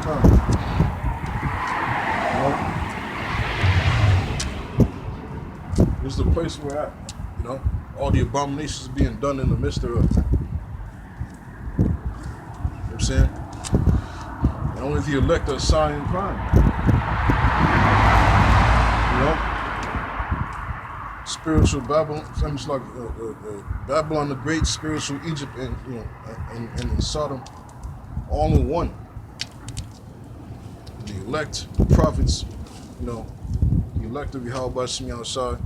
crime. This is the place we're at. All the abominations being done in the midst thereof. You know what I'm saying? And only the elect are Sigh and crime. Spiritual Babylon, it's like Babylon the Great, spiritual Egypt, and and Sodom, all in one. The elect, the prophets, the elect of Yahweh Shem outside.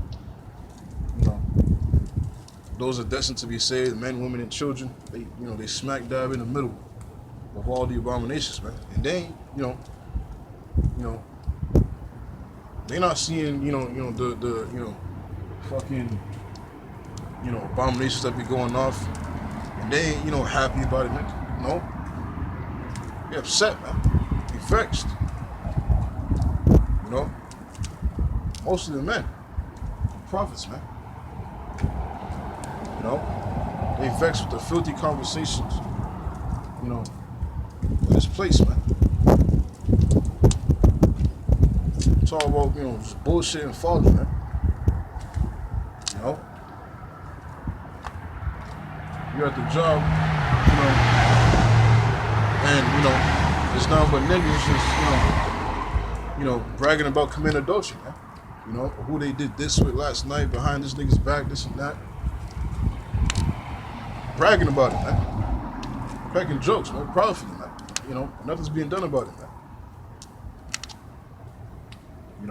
Those are destined to be saved, men, women, and children. They smack dab in the middle of all the abominations, man. And they, they're not seeing, the fucking, abominations that be going off, and they ain't, happy about it. No, they're upset, man. They vexed. Most of the men, the prophets, man. They vexed with the filthy conversations, in this place, man. It's all about, just bullshit and folly, man. You're at the job, and, it's nothing but niggas just, bragging about committing adultery, man. Who they did this with last night, behind this nigga's back, this and that. Bragging about it, man. Cracking jokes, man. Proud of you, man. Nothing's being done about it, man. You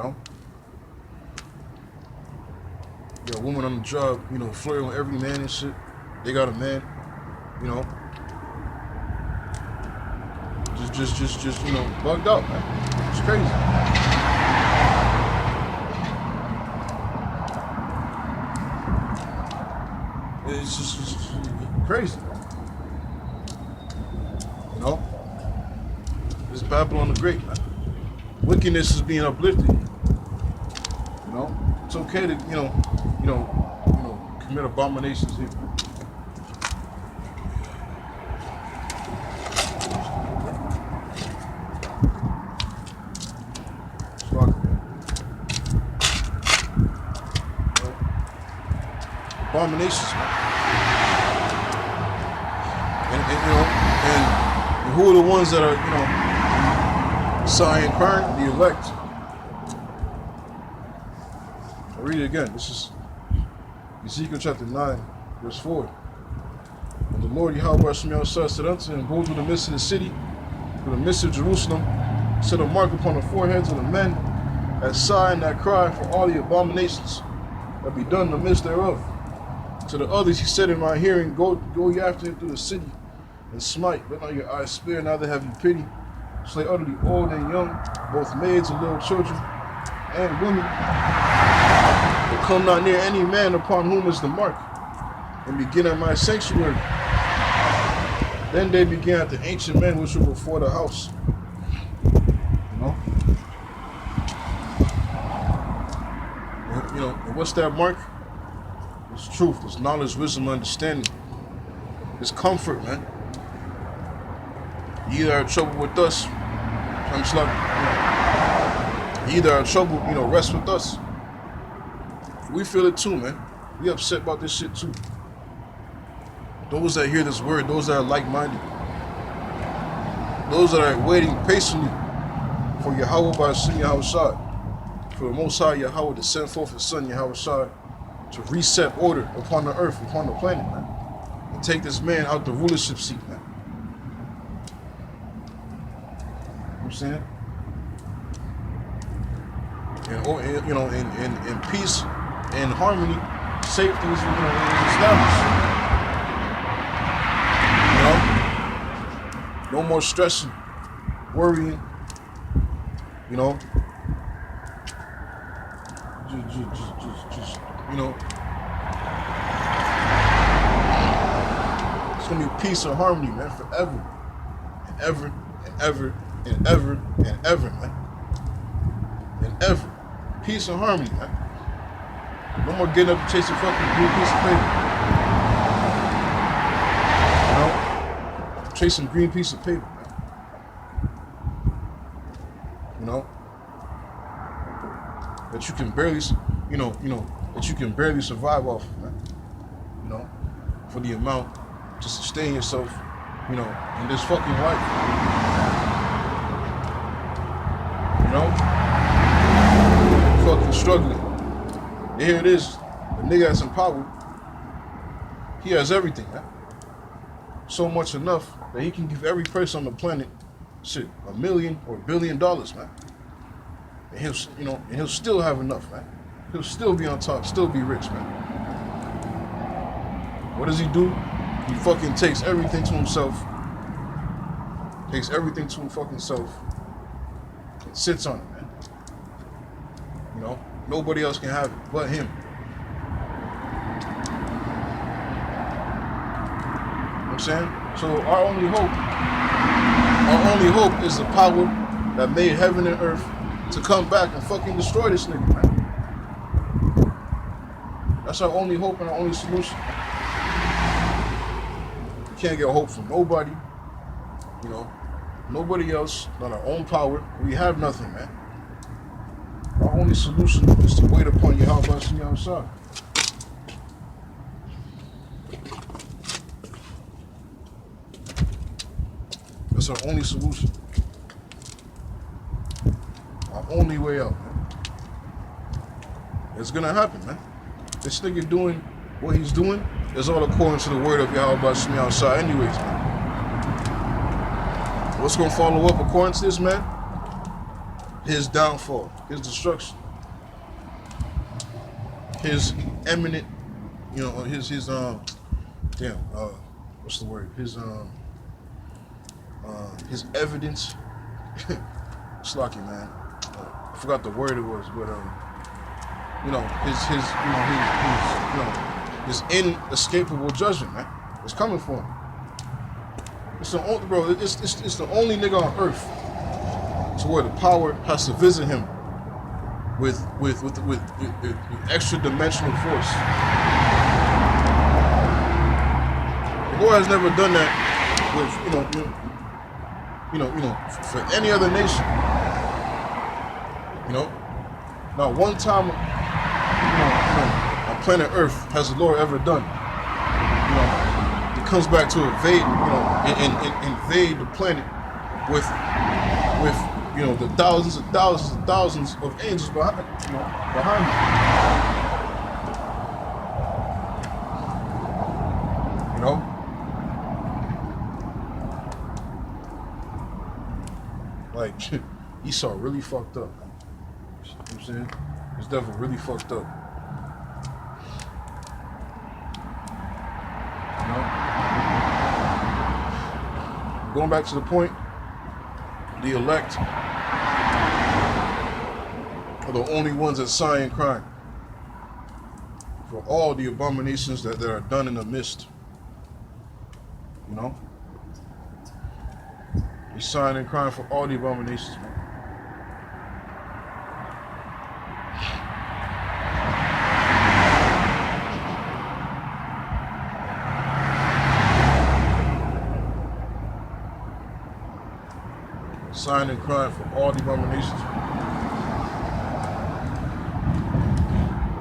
got a woman on the job, flirting with every man and shit. They got a man, just bugged out, man. It's crazy. It's just crazy. This Babylon the Great, man. Wickedness is being uplifted. It's okay to, commit abominations here. Abominations, man. And who are the ones that are, Sigh and crying? The elect. I'll read it again. This is Ezekiel chapter 9, verse 4. And the Lord Yahweh Shem said unto him, go through the midst of the city, through the midst of Jerusalem, set a mark upon the foreheads of the men that sigh and that cry for all the abominations that be done in the midst thereof. To the others he said in my hearing, go ye after him through the city, and smite, let not your eyes spare, neither have you pity. Slay utterly old and young, both maids and little children, and women. But come not near any man upon whom is the mark, and begin at my sanctuary. Then they began at the ancient men which were before the house. And what's that mark? It's truth, it's knowledge, wisdom, understanding. It's comfort, man. You either are in trouble with us, I'm just like, you either are in trouble, rest with us. We feel it too, man. We upset about this shit too. Those that hear this word, those that are like-minded, those that are waiting patiently for Yahweh by Shem Yahweh, for the Most High Yahweh to send forth His Son Yahweh to reset order upon the earth, upon the planet, man, and take this man out the rulership seat, man. You know what I'm saying? And in peace and harmony, safety is established. No more stressing, worrying. Just it's gonna be peace and harmony, man, forever and ever and ever and ever and ever, man. And ever. Peace and harmony, man. No more getting up and chasing fucking green piece of paper. Chasing green piece of paper, man. you know, that you can barely, that you can barely survive off of, man. You know, for the amount to sustain yourself, you know, in this fucking life. You know, fucking struggling. And here it is, the nigga has some power. He has everything, man. So much enough that he can give every person on the planet, shit, $1 million or $1 billion, man. And he'll still have enough, man. He'll still be on top, still be rich, man. What does he do? He fucking takes everything to himself. Takes everything to fucking self. And sits on it, man. You know, nobody else can have it but him. You know what I'm saying? So our only hope is the power that made heaven and earth to come back and fucking destroy this nigga, man. That's our only hope and our only solution. We can't get hope from nobody, you know, nobody else, not our own power. We have nothing, man. Our only solution is to wait upon Yahweh Hashem outside. That's our only solution. Our only way out, man. It's gonna happen, man. This nigga doing what he's doing is all according to the word of Yahweh Hashem outside anyways, man. What's gonna follow up according to this, man? His downfall, his destruction, his imminent, you know, his what's the word? His evidence. Slocky, man. I forgot the word it was, but you know, his inescapable judgment, man. It's coming for him. It's the only, bro. It's the only nigga on earth to where the power has to visit him with extra dimensional force. The Lord has never done that with for any other nation. You know, not one time, on planet Earth has the Lord ever done. You know, it comes back to invade, invade the planet with the thousands of angels behind him. You know. Like, Esau really fucked up. You know what I'm saying? His devil really fucked up. You know? Going back to the point, the elect are the only ones that sigh and cry for all the abominations that are done in the midst. You know? He's sighing and crying for all the abominations, man. Sighing and crying for all the abominations.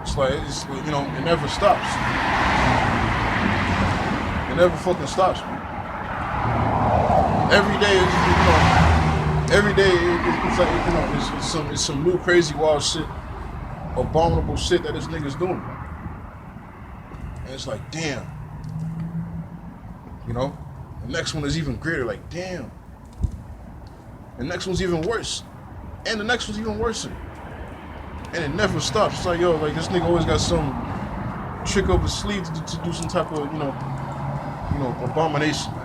It's like, it never stops. It never fucking stops, man. Every day, it's like, it's some new crazy wild shit, abominable shit that this nigga's doing, man. And it's like, damn. You know? The next one is even greater, like, damn. The next one's even worse. And the next one's even worse. And it never stops. It's like, yo, like, this nigga always got some trick up his sleeve to do some type of, abomination, man.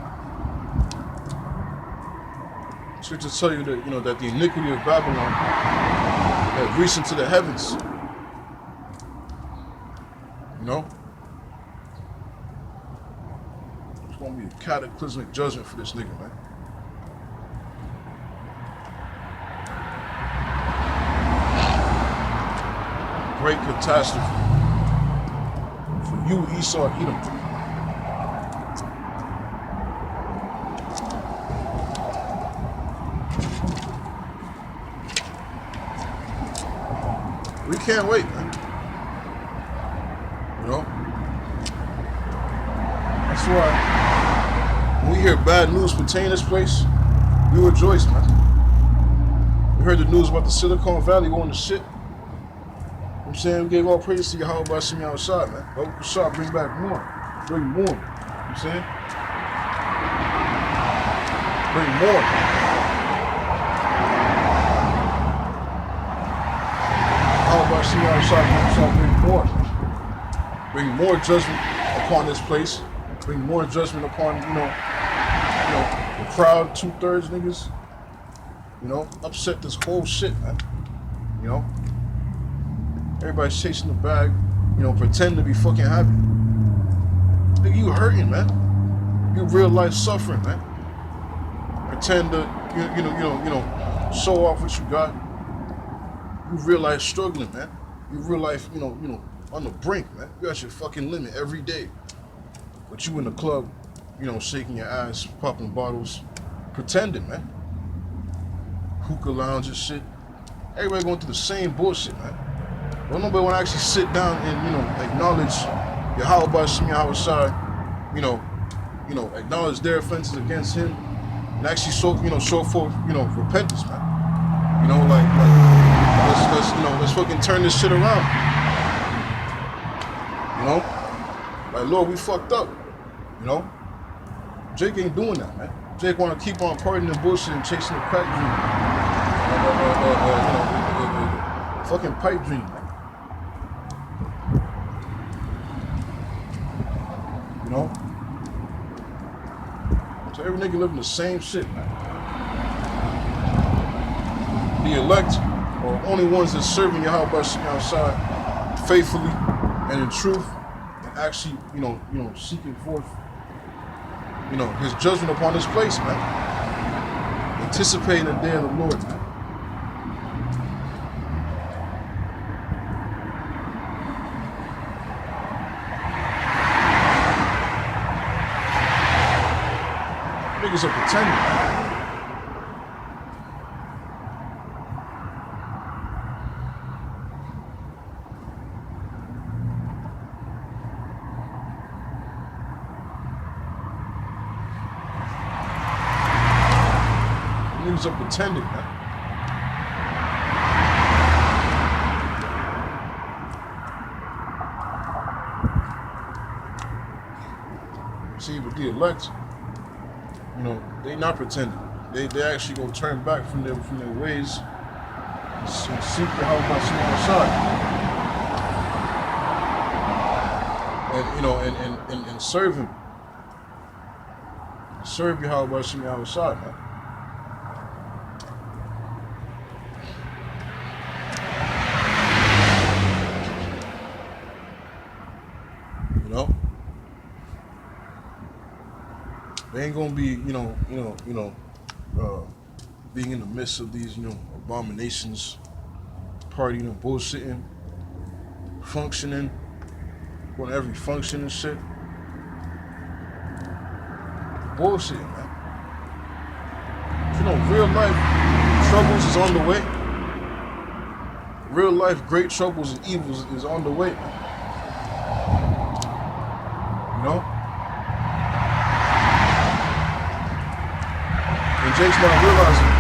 Scriptures tell you that, that the iniquity of Babylon had reached into the heavens. You know? It's going to be a cataclysmic judgment for this nigga, man. Great catastrophe for you, Esau, Edom. We can't wait, man. You know? That's why when we hear bad news pertaining to this place, we rejoice, man. We heard the news about the Silicon Valley going to shit. You know what I'm saying? We gave all praise to Yahweh by seeing outside, man. But we can start bring back more. Bring more. You know what I'm saying? Bring more. How about seeing outside, bring more. Bring more judgment upon this place. Bring more judgment upon, you know, the crowd, 2/3 niggas. You know, upset this whole shit, man. You know? Everybody's chasing the bag, you know, pretend to be fucking happy. Nigga, you hurting, man. You real life suffering, man. Pretend to, you know, show off what you got. You real life struggling, man. You real life, you know, on the brink, man. You at your fucking limit every day. But you in the club, you know, shaking your ass, popping bottles, pretending, man. Hookah lounge and shit. Everybody going through the same bullshit, man. But nobody want to actually sit down and, you know, acknowledge Yahweh Shemi Hawashai, you know, acknowledge their offenses against him, and actually show forth, you know, repentance, man. You know, like let's fucking turn this shit around. You know? Like, Lord, we fucked up. You know? Jake ain't doing that, man. Jake want to keep on partying and bullshit and chasing the crack dream. Fucking pipe dream, man. You know? So every nigga living the same shit, man. The elect are only ones that serving Yahweh outside faithfully and in truth, and actually, you know, seeking forth, you know, his judgment upon this place, man. Anticipating the day of the Lord, man. Niggas are pretending, man. Niggas are pretending, man. See, but the elect, you know, they not pretending. They actually gonna turn back from their ways and seek the help by seeing outside. And you know, and serve him. Serve Yahweh by seeing outside, man. You know? They ain't gonna be, being in the midst of these, abominations, partying and bullshitting, functioning, going to every function and shit. Bullshitting, man. You know, real life troubles is on the way. Real life great troubles and evils is on the way, man. You know? And Jake's not realizing.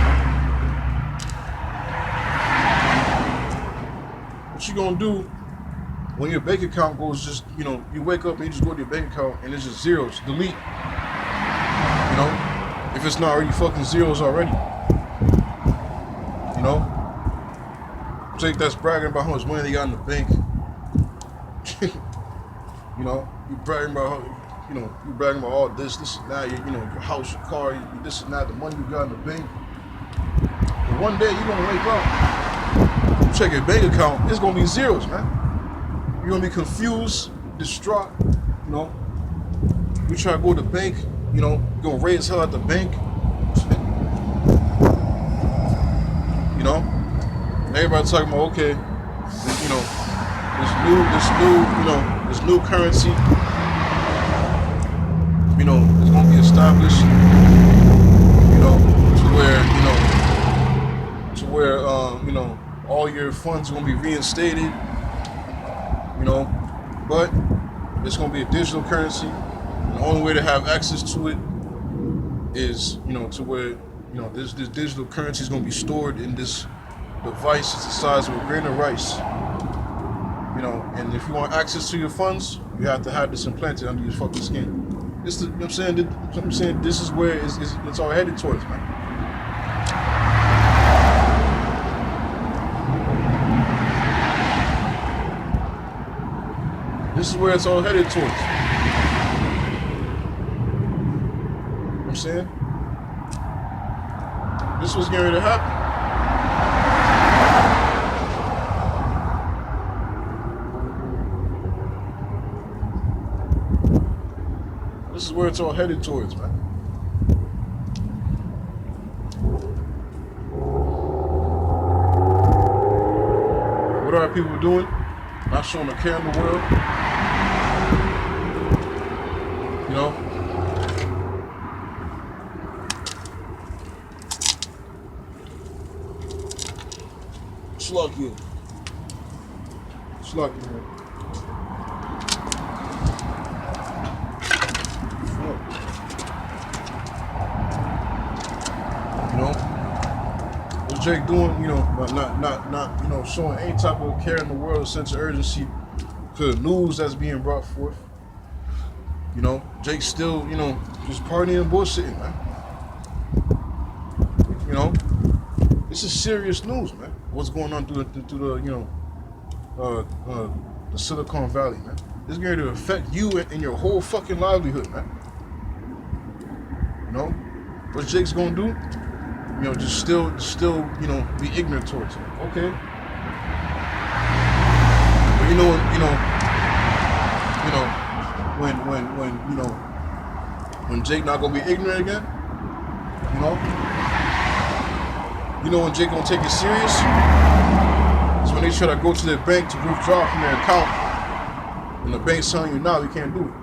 What you gonna do when your bank account goes just, you wake up and you just go to your bank account and it's just zeros, delete. You know? If it's not already fucking zeros already. You know? Jake that's bragging about how much money they got in the bank. You know? You bragging about how, you bragging about all this and that, your house, your car, this and that, the money you got in the bank. But one day you're gonna wake up, you check your bank account, it's gonna be zeros, man. You're gonna be confused, distraught, You try to go to the bank, you're gonna raise hell at the bank. And everybody talking about, okay, this new currency, it's gonna be established, to where all all your funds are gonna be reinstated, you know, but it's gonna be a digital currency. And the only way to have access to it is, you know, to where, you know, this digital currency is gonna be stored in this device. It's the size of a grain of rice. You know, and if you want access to your funds, you have to have this implanted under your fucking skin. This is, you know what I'm saying? This is where it's all headed towards, man. This is where it's all headed towards. You know what I'm saying? This was getting ready to happen. This is where it's all headed towards, man. What are people doing? Not showing a care in the world. You know? Slug you. Slug you, man. You know? What's Jake doing, you know, not, you know, showing any type of care in the world, a sense of urgency to the news that's being brought forth. You know, Jake's still, you know, just partying and bullshitting, man. You know, this is serious news, man. What's going on through the you know, the Silicon Valley, man. It's going to affect you and your whole fucking livelihood, man. You know, what Jake's gonna do? You know, just still, you know, be ignorant towards it. Okay. But you know, when Jake not gonna be ignorant again, you know when Jake gonna take it serious? It's when they try to go to their bank to withdraw from their account, and the bank's telling you, no, you can't do it.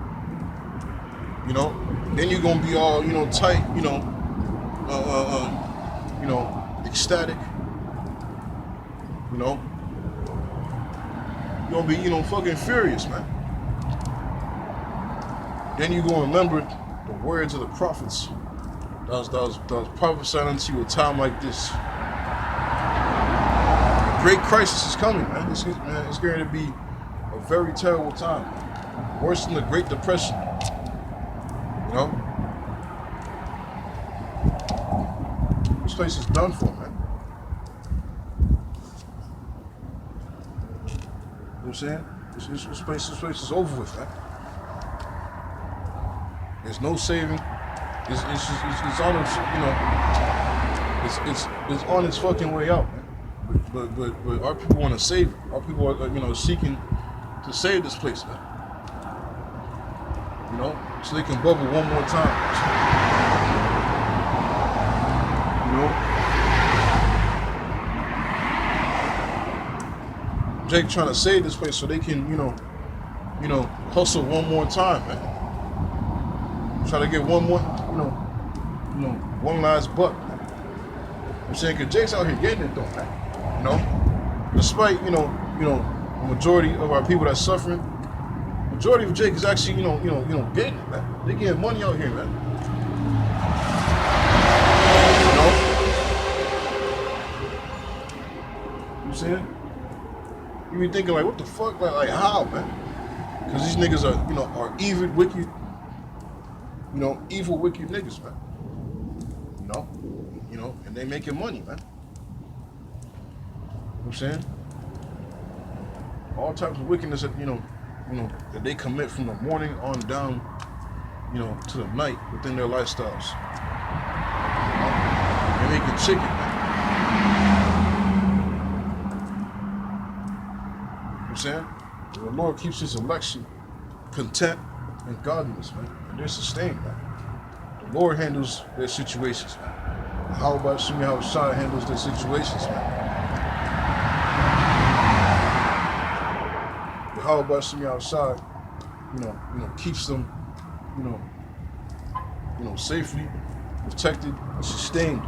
You know, then you're gonna be all, you know, tight, you know, ecstatic. You know, you're gonna be, you know, fucking furious, man. Then you gonna remember the words of the prophets. That was prophesied unto you a time like this. A great crisis is coming, man. It's going to be a very terrible time, worse than the Great Depression. You know, this place is done for, man. You know what I'm saying? This place is over with, man. There's no saving. It's on its, you know, it's on its fucking way out, man. But our people want to save it. Our people are, you know, seeking to save this place, man. You know, so they can bubble one more time. You know, Jake trying to save this place so they can, you know, hustle one more time, man. Try to get one more, one last buck. I'm saying, cause Jake's out here getting it though, man. You know, despite the majority of our people that's suffering, majority of Jake is actually, getting it, man. They getting money out here, man. You know what I'm saying? You be thinking like, what the fuck, like how, man? Cause these niggas are evil, wicked. Evil, wicked niggas, man. And they making money, man. You know what I'm saying? All types of wickedness that, that they commit from the morning on down, to the night within their lifestyles. They're making chicken, man. You know what I'm saying? The Lord keeps his election content and godliness, man. And they're sustained, man. The Lord handles their situations, man. How about Sigh handles their situations, man? But how about Sigh, keeps them, safely protected and sustained.